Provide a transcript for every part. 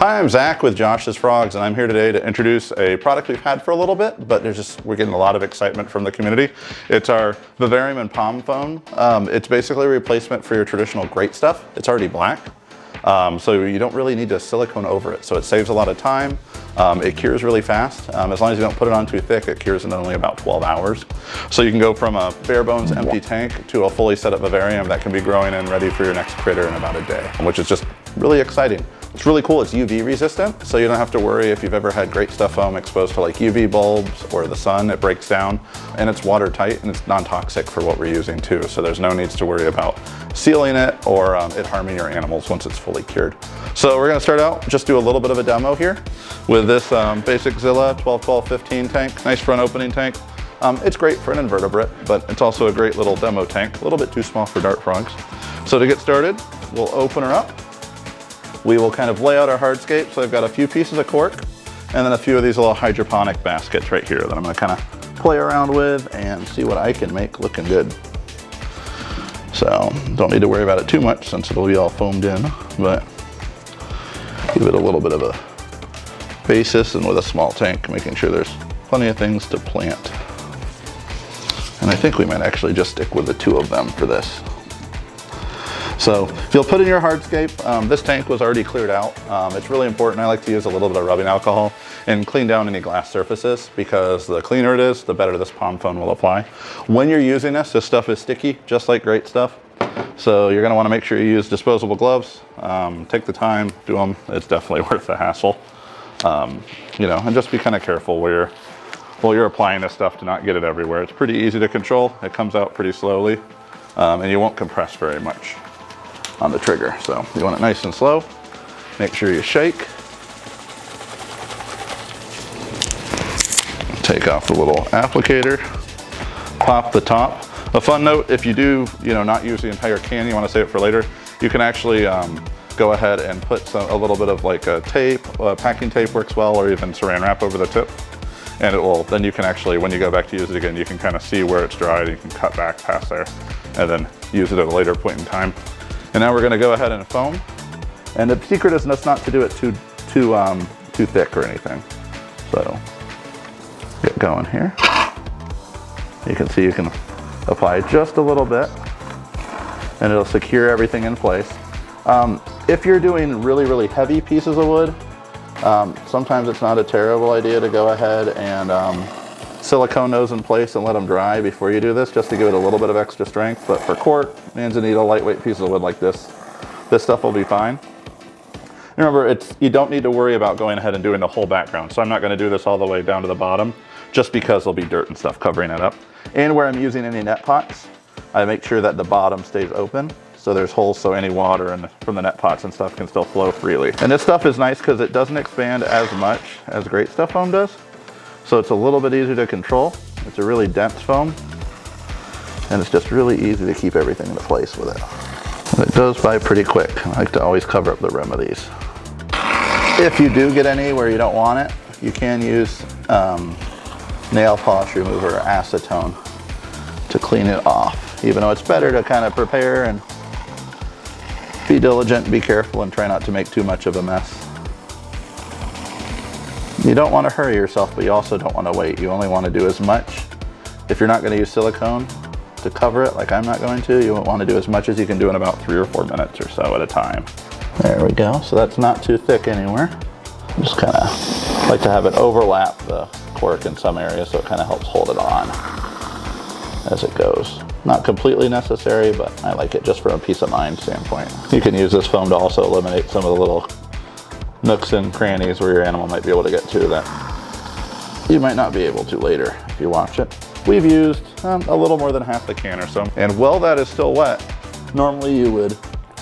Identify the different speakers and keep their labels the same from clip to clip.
Speaker 1: Hi, I'm Zach with Josh's Frogs, and I'm here today to introduce a product we've had for a little bit, but we're getting a lot of excitement from the community. It's our Vivarium and palm foam. It's basically a replacement for your traditional grate stuff. It's already black, so you don't really need to silicone over it. So it saves a lot of time. It cures really fast. As long as you don't put it on too thick, it cures in only about 12 hours. So you can go from a bare bones empty tank to a fully set up vivarium that can be growing and ready for your next critter in about a day, which is just really exciting. It's really cool. It's UV resistant, so you don't have to worry if you've ever had grate stuff foam exposed to like UV bulbs or the sun. It breaks down, and it's watertight, and it's non-toxic for what we're using too. So there's no needs to worry about sealing it or it harming your animals once it's fully cured. So we're gonna start out, just do a little bit of a demo here with this basic Zilla 12-12-15 tank, nice front opening tank. It's great for an invertebrate, but it's also a great little demo tank, a little bit too small for dart frogs. So to get started, we'll open her up. We will kind of lay out our hardscape. So I've got a few pieces of cork and then a few of these little hydroponic baskets right here that I'm gonna kind of play around with and see what I can make looking good. So don't need to worry about it too much since it'll be all foamed in, but give it a little bit of a basis, and with a small tank, making sure there's plenty of things to plant. And I think we might actually just stick with the two of them for this. So if you'll put in your hardscape, this tank was already cleared out. It's really important. I like to use a little bit of rubbing alcohol and clean down any glass surfaces, because the cleaner it is, the better this palm foam will apply. When you're using this stuff is sticky, just like grate stuff. So you're gonna wanna make sure you use disposable gloves. Take the time, do them. It's definitely worth the hassle. You know, and just be kind of careful while you're applying this stuff to not get it everywhere. It's pretty easy to control. It comes out pretty slowly, and you won't compress very much on the trigger. So you want it nice and slow. Make sure you shake. Take off the little applicator. Pop the top. A fun note, if you do, not use the entire can, you want to save it for later, you can actually go ahead and put a little bit of like a tape, packing tape works well, or even saran wrap over the tip. And then you can actually, when you go back to use it again, you can kind of see where it's dried. You can cut back past there and then use it at a later point in time. And now we're gonna go ahead and foam. And the secret is just not to do it too thick or anything. So get going here. You can see you can apply just a little bit and it'll secure everything in place. If you're doing really, really heavy pieces of wood, sometimes it's not a terrible idea to go ahead and silicone those in place and let them dry before you do this, just to give it a little bit of extra strength. But for cork, manzanita, lightweight pieces of wood like this stuff will be fine. Remember, you don't need to worry about going ahead and doing the whole background. So I'm not gonna do this all the way down to the bottom, just because there'll be dirt and stuff covering it up. And where I'm using any net pots, I make sure that the bottom stays open, so there's holes so any water from the net pots and stuff can still flow freely. And this stuff is nice because it doesn't expand as much as grate stuff foam does. So it's a little bit easier to control. It's a really dense foam, and it's just really easy to keep everything into place with it. And it goes by pretty quick. I like to always cover up the rim of these. If you do get any where you don't want it, you can use nail polish remover or acetone to clean it off. Even though it's better to kind of prepare and be diligent, be careful, and try not to make too much of a mess. You don't want to hurry yourself, but you also don't want to wait. You only want to do as much. If you're not going to use silicone to cover it, like I'm not going to, you want to do as much as you can do in about 3 or 4 minutes or so at a time. There we go. So that's not too thick anywhere. Just kind of like to have it overlap the cork in some areas, so it kind of helps hold it on as it goes. Not completely necessary, but I like it just from a peace of mind standpoint. You can use this foam to also eliminate some of the little nooks and crannies where your animal might be able to get to that you might not be able to later if you watch it. We've used a little more than half the can or so. And while that is still wet, normally you would,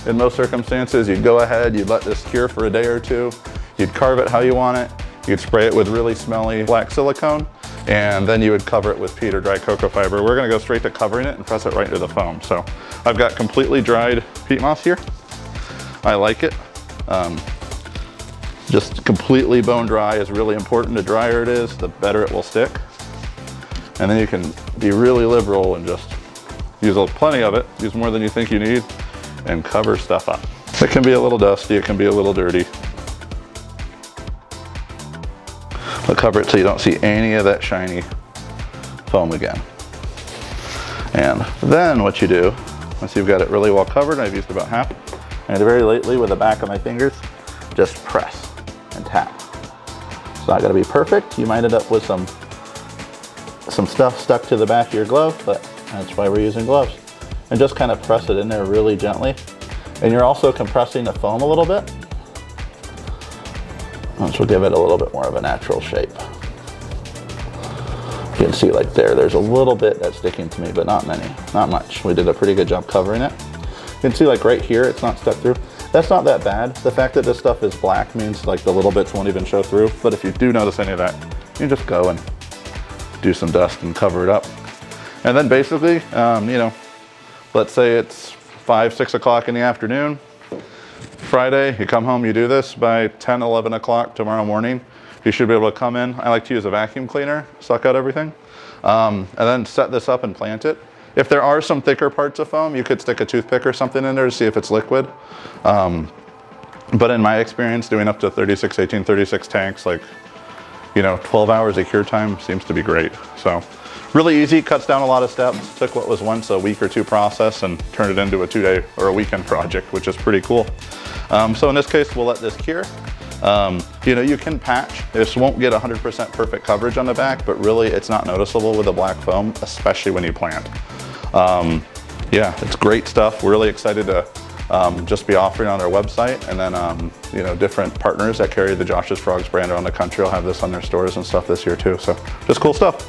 Speaker 1: in most circumstances, you'd go ahead, you'd let this cure for a day or two, you'd carve it how you want it, you'd spray it with really smelly black silicone, and then you would cover it with peat or dry cocoa fiber. We're gonna go straight to covering it and press it right into the foam. So I've got completely dried peat moss here. I like it. Just completely bone dry is really important. The drier it is, the better it will stick. And then you can be really liberal and just use plenty of it, use more than you think you need, and cover stuff up. It can be a little dusty, it can be a little dirty. But cover it so you don't see any of that shiny foam again. And then what you do, once you've got it really well covered, I've used about half, and very lightly with the back of my fingers, just press and tap. It's not gonna be perfect. You might end up with some stuff stuck to the back of your glove, but that's why we're using gloves. And just kind of press it in there really gently. And you're also compressing the foam a little bit, which will give it a little bit more of a natural shape. You can see like there's a little bit that's sticking to me, but not many, not much. We did a pretty good job covering it. You can see like right here, it's not stuck through. That's not that bad. The fact that this stuff is black means like the little bits won't even show through. But if you do notice any of that, you can just go and do some dust and cover it up. And then basically, you know, let's say it's 5, 6 o'clock in the afternoon, Friday, you come home, you do this by 10, 11 o'clock tomorrow morning, you should be able to come in. I like to use a vacuum cleaner, suck out everything, and then set this up and plant it. If there are some thicker parts of foam, you could stick a toothpick or something in there to see if it's liquid. But in my experience, doing up to 36, 18, 36 tanks, like, you know, 12 hours of cure time seems to be great. So really easy, cuts down a lot of steps. Took what was once a week or two process and turned it into a 2-day or a weekend project, which is pretty cool. So in this case, we'll let this cure. You know, you can patch. This won't get 100% perfect coverage on the back, but really it's not noticeable with the black foam, especially when you plant. Yeah, it's great stuff. We're really excited to just be offering on our website, and then you know, different partners that carry the Josh's Frogs brand around the country will have this on their stores and stuff this year too. So just cool stuff.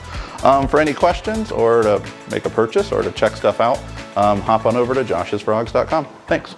Speaker 1: For any questions or to make a purchase or to check stuff out, hop on over to joshsfrogs.com. Thanks.